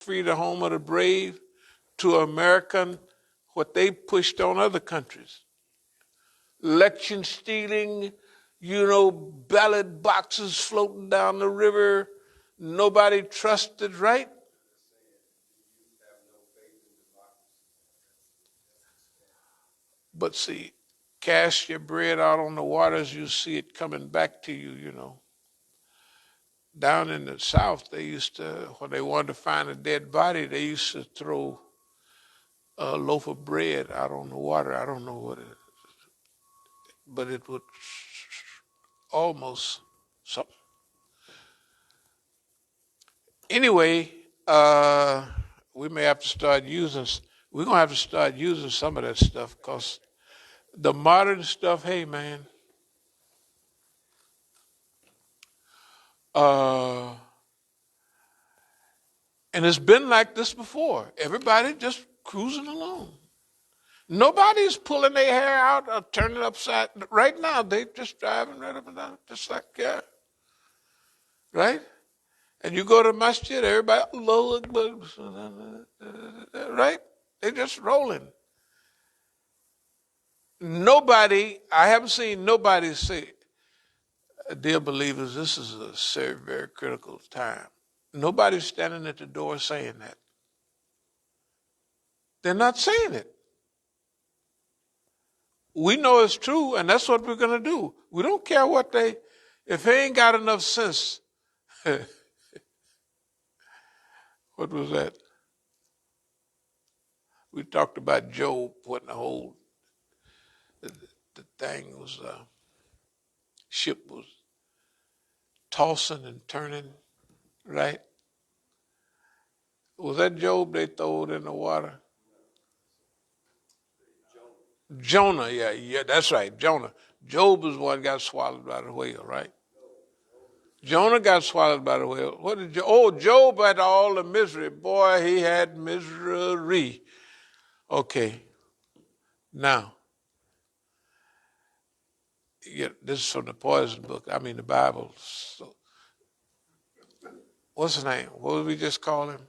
free the home of the brave to American, what they pushed on other countries. Election stealing, ballot boxes floating down the river. Nobody trusted, right? But see, cast your bread out on the waters, you see it coming back to you. Down in the South, they used to, when they wanted to find a dead body, they used to throw a loaf of bread out on the water. I don't know what it is, but it would almost something. Anyway, we may have to start using, we're going to have to start using some of that stuff because the modern stuff, hey, man, and it's been like this before. Everybody just cruising along. Nobody's pulling their hair out or turning it upside. Right now, they just driving right up and down, just like, yeah. Right? And you go to Masjid, everybody, right? They're just rolling. Nobody, I haven't seen nobody say, dear believers, this is a very critical time. Nobody's standing at the door saying that. They're not saying it. We know it's true, and that's what we're going to do. We don't care what if they ain't got enough sense. What was that? We talked about Job putting the thing was, ship was tossing and turning, right? Was that Job they threw it in the water? Jonah, yeah, that's right, Jonah. Job was one got swallowed by the whale, right? Jonah got swallowed by the whale. What did Job had all the misery. Boy, he had misery. Okay, now, this is from the poison book. I mean the Bible. So, what's his name? What did we just call him?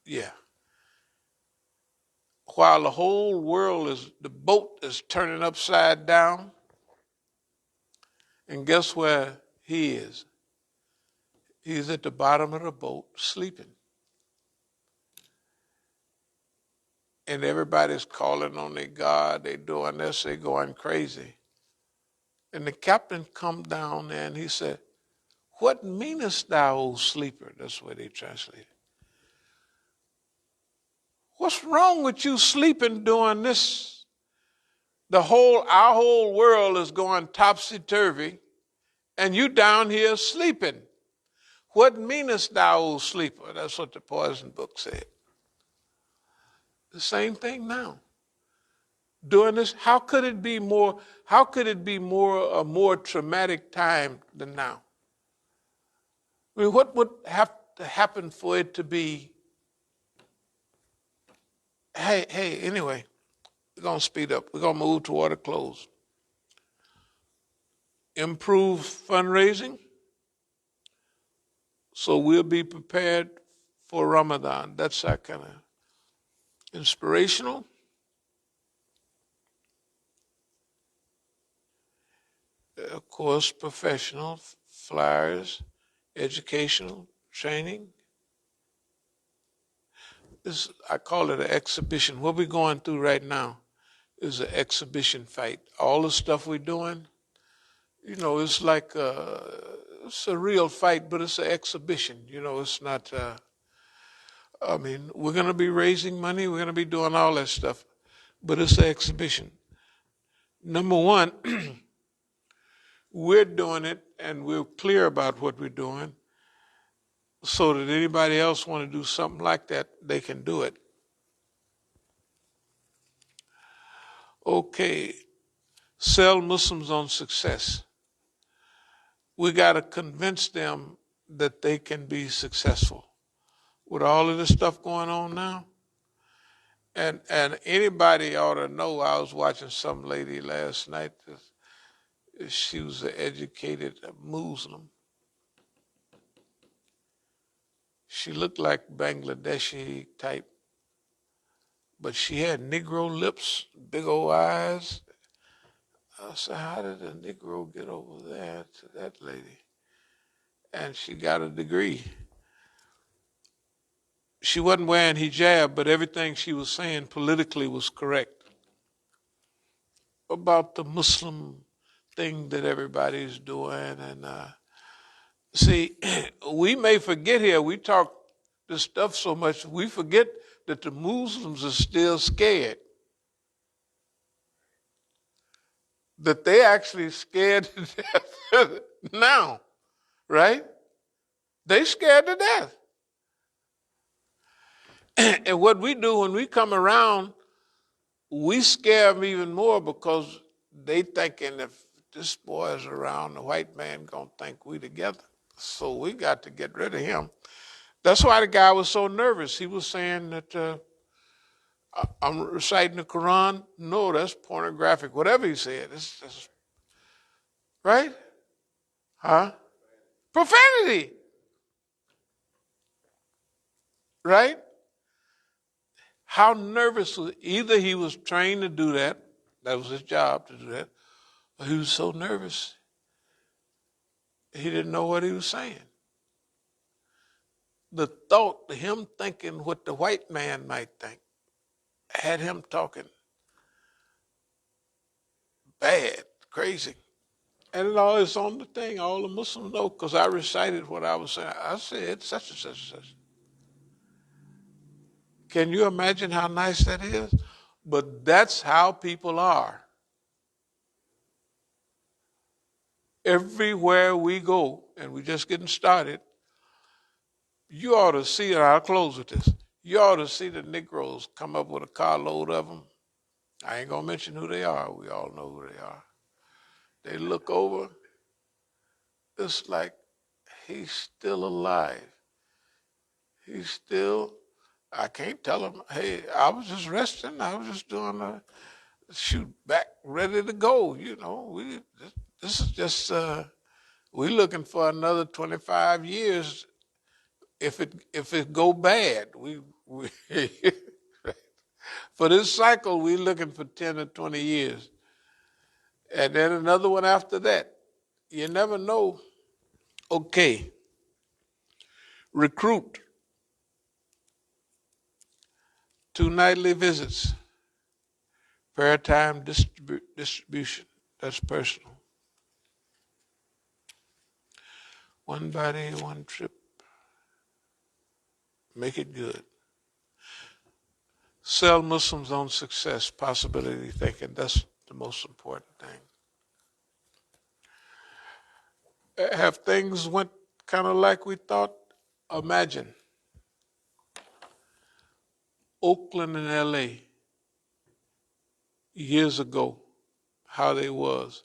Yeah. While the whole world the boat is turning upside down, and guess where he is? He's at the bottom of the boat sleeping. And everybody's calling on their God. They're doing this. They're going crazy. And the captain come down there and he said, "What meanest thou, O sleeper?" That's the way they translate it. What's wrong with you sleeping doing this? Our whole world is going topsy-turvy, and you down here sleeping. What meanest thou, O sleeper? That's what the poison book said. The same thing now. Doing this, how could it be a more traumatic time than now? I mean, what would have to happen for it to be, anyway, we're going to speed up. We're going to move toward a close. Improve fundraising so we'll be prepared for Ramadan. That's our kind of inspirational. Of course, professional, flyers, educational, training. I call it an exhibition. What we're going through right now is an exhibition fight. All the stuff we're doing, it's like it's a real fight, but it's an exhibition. It's not. We're going to be raising money. We're going to be doing all that stuff, but it's an exhibition. Number one, we're doing it, and we're clear about what we're doing, so that anybody else want to do something like that, they can do it. Okay, sell Muslims on success. We got to convince them that they can be successful with all of this stuff going on now. And anybody ought to know, I was watching some lady last night. She was an educated Muslim. She looked like Bangladeshi type, but she had Negro lips, big old eyes. I said, how did a Negro get over there to that lady? And she got a degree. She wasn't wearing hijab, but everything she was saying politically was correct about the Muslim thing that everybody's doing. And see, we may forget here, we talk this stuff so much, we forget that the Muslims are still scared. That they actually scared to death now, right? They scared to death. And what we do when we come around, we scare them even more because they thinking if this boy is around, the white man gonna think we together. So we got to get rid of him. That's why the guy was so nervous. He was saying that I'm reciting the Quran. No, that's pornographic. Whatever he said, it's right? Huh? Profanity, right? How nervous was either he was trained to do that was his job to do that, or he was so nervous he didn't know what he was saying. The thought, him thinking what the white man might think, had him talking bad, crazy. And it all is on the thing, all the Muslims know, because I recited what I was saying. I said such and such and such. Can you imagine how nice that is? But that's how people are. Everywhere we go, and we're just getting started, you ought to see, and I'll close with this, you ought to see the Negroes come up with a carload of them. I ain't going to mention who they are. We all know who they are. They look over. It's like he's still alive. He's still, I can't tell him, hey, I was just resting. I was just doing a shoot back, ready to go. You know, this is just, we're looking for another 25 years. If it go bad, we for this cycle, we're looking for 10 or 20 years. And then another one after that. You never know. Okay. Recruit. 2 nightly visits. Prayer time distribution. That's personal. 1 body, 1 trip. Make it good. Sell Muslims on success, possibility thinking. That's the most important thing. Have things went kind of like we thought? Imagine Oakland and LA years ago, how they was.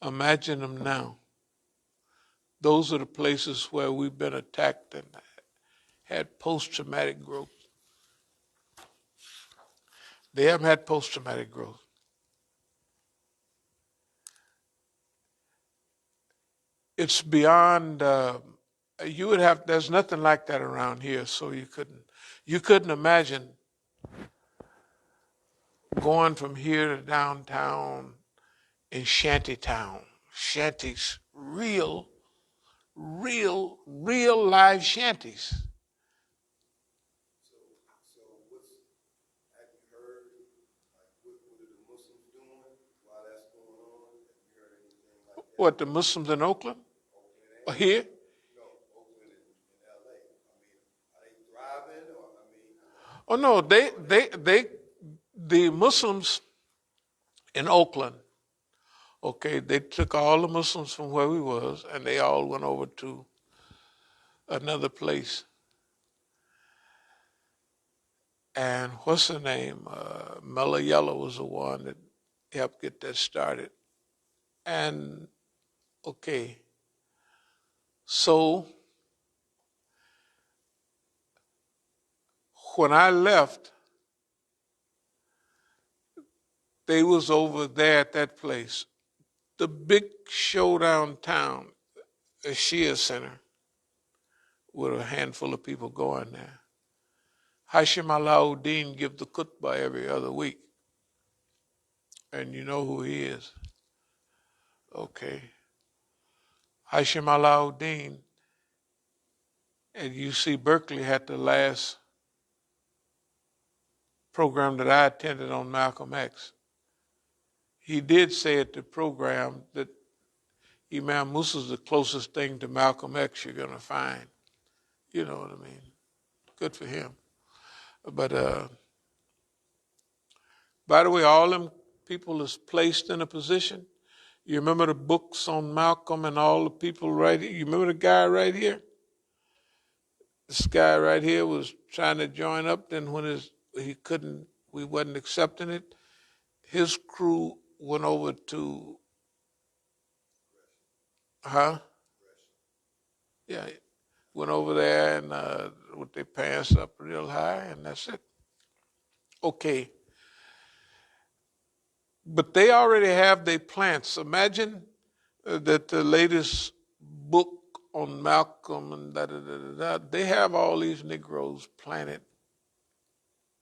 Imagine them now. Those are the places where we've been attacked and had post-traumatic growth. They haven't had post-traumatic growth. It's beyond, you would have, there's nothing like that around here, so you couldn't imagine going from here to downtown in shantytown. Shanties, real live shanties. So what's, have you heard, like, what are the Muslims doing while that's going on? Have you heard anything like that? What, the Muslims in Oakland? Or here? No, Oakland and LA. I mean, are they thriving or, I mean? Oh no, the Muslims in Oakland, okay, they took all the Muslims from where we was and they all went over to another place. And what's her name? Mella Yellow was the one that helped get that started. And okay, so when I left, they was over there at that place. The big show downtown, a Shia Center. with a handful of people going there. Hashim Alauddin gives the khutbah every other week. And you know who he is. Okay. Hashim Alauddin at UC Berkeley had the last program that I attended on Malcolm X. He did say at the program that Imam Musa is the closest thing to Malcolm X you're going to find. You know what I mean? Good for him. But by the way, all them people is placed in a position. You remember the books on Malcolm and all the people right here? You remember the guy right here? This guy right here was trying to join up. Then when he couldn't, we wasn't accepting it. His crew went over to, Yeah, went over there and with their pants up real high, and that's it. Okay. But they already have their plants. Imagine that the latest book on Malcolm and da-da-da-da-da, they have all these Negroes planted.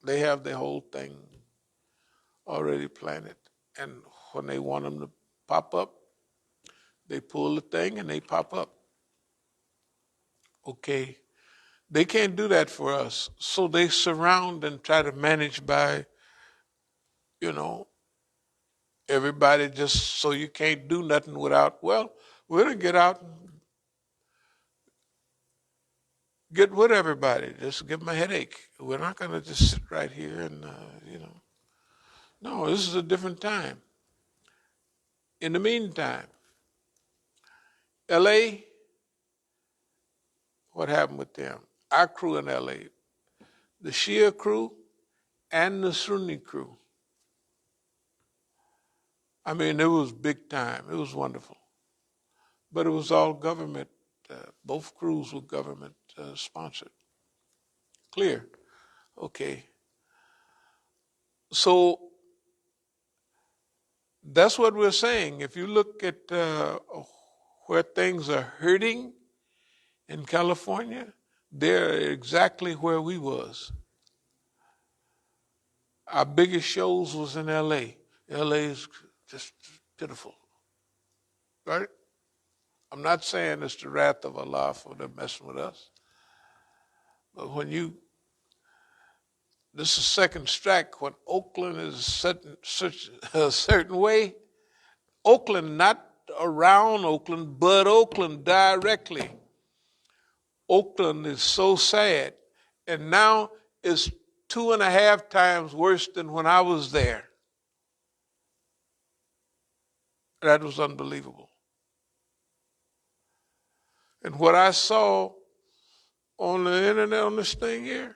They have the whole thing already planted. And when they want them to pop up, they pull the thing and they pop up. Okay. They can't do that for us. So they surround and try to manage by, everybody just so you can't do nothing without, well, we're going to get out and get with everybody. Just give them a headache. We're not going to just sit right here and, No, this is a different time. In the meantime, L.A., what happened with them? Our crew in L.A., the Shia crew and the Sunni crew. I mean, it was big time. It was wonderful. But it was all government. Both crews were government sponsored. Clear? Okay. So that's what we're saying. If you look at where things are hurting in California, they're exactly where we was. Our biggest shows was in L.A. L.A. is just pitiful, right? I'm not saying it's the wrath of Allah for them messing with us, but this is second strike, when Oakland is such a certain way, Oakland, not around Oakland, but Oakland directly. Oakland is so sad, and now it's 2.5 times worse than when I was there. That was unbelievable. And what I saw on the internet on this thing here,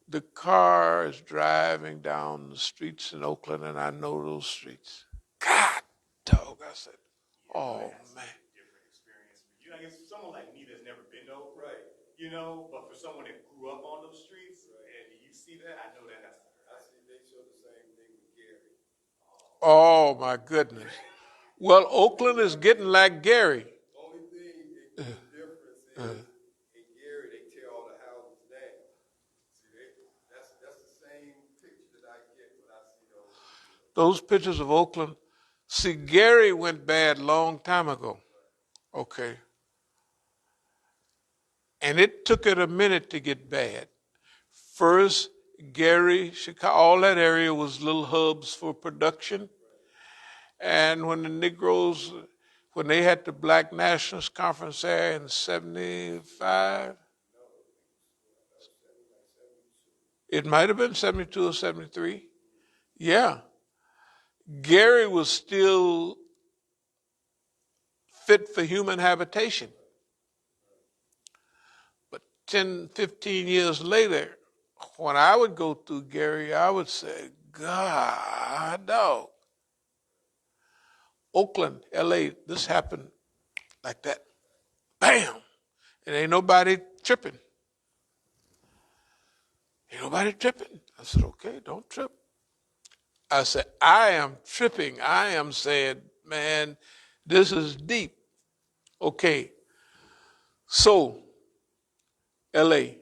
the car is driving down the streets in Oakland, and I know those streets. God, dog, I said, oh, man. Different experience for you. I guess someone like me that's never been to Oakland, right? But for someone that grew up on those streets, right, and you see that, I know that has to hurt. I see they show the same thing with Gary. Oh, my goodness. Well, Oakland is getting like Gary. Only thing, the difference is in Gary, they tear all the houses down. See, that's the same picture that I get when I see Those pictures of Oakland. See, Gary went bad long time ago. Okay. And it took it a minute to get bad. First, Gary, Chicago, all that area was little hubs for production. And when the Negroes, when they had the Black Nationalist Conference there in 75, it might have been 72 or 73. Yeah. Gary was still fit for human habitation. But 10, 15 years later, when I would go through Gary, I would say, God, no. Oakland, L.A., this happened like that. Bam! And ain't nobody tripping. Ain't nobody tripping. I said, okay, don't trip. I said, I am tripping. I am saying, man, this is deep. Okay, so L.A.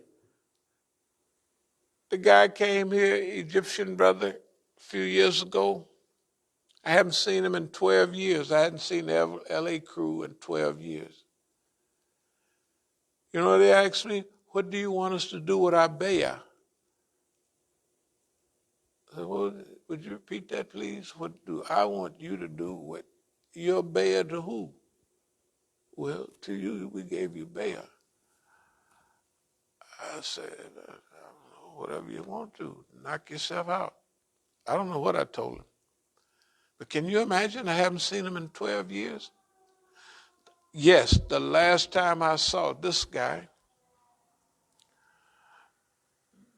The guy came here, Egyptian brother, a few years ago. I haven't seen him in 12 years. I hadn't seen the L.A. crew in 12 years. You know, they asked me, what do you want us to do with our bayah? I said, well, would you repeat that, please? What do I want you to do with your bayah to who? Well, to you, we gave you bayah. I said, I don't know, whatever you want to. Knock yourself out. I don't know what I told him. But can you imagine? I haven't seen him in 12 years. Yes, the last time I saw this guy,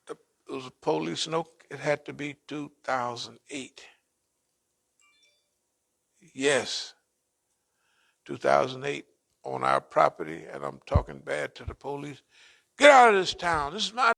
it was a police note. It had to be 2008. Yes, 2008 on our property, and I'm talking bad to the police. Get out of this town. This is my